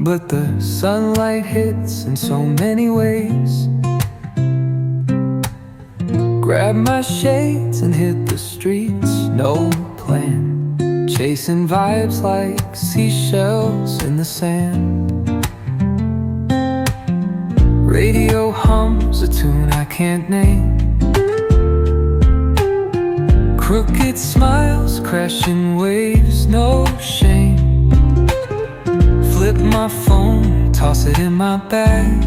but the sunlight hits in so many ways. Grab my shades and hit the streets, no plan, chasing vibes like seashells in the sand. Radio hums a tune I can't name. Crooked smiles, crashing waves, no shame. Flip my phone, toss it in my bag.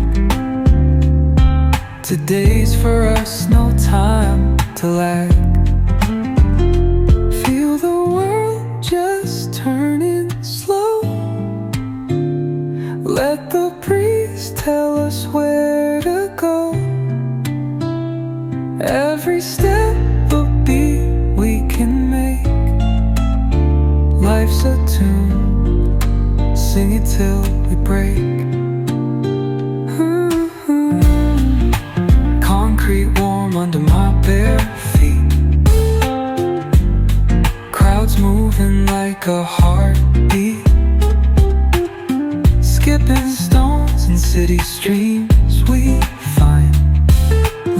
Today's for us, no time to lag. Feel the world just turning slow. Let the breeze tell us where to go. Every step a beat we can make. Life's a tune, sing it till we break. Concrete warm under my bare feet. Crowds moving like a heartbeat. Skipping stones in city streams we find.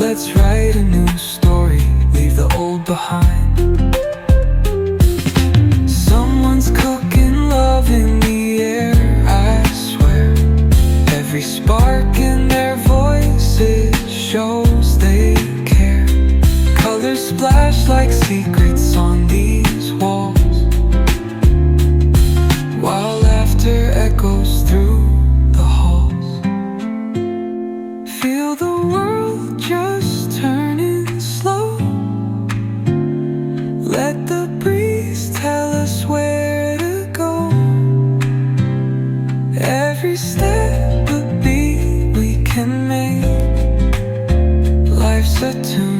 Let's write a new story, leave the old behind. Someone's cooking love in the air, I swear. Every spark in their voices shows they care. Colors splash like secrets on these walls, while laughter echoes through the halls. Feel the world just turning slow. Let the breeze tell us where to go. Every step a beat we can make. Life's a tune,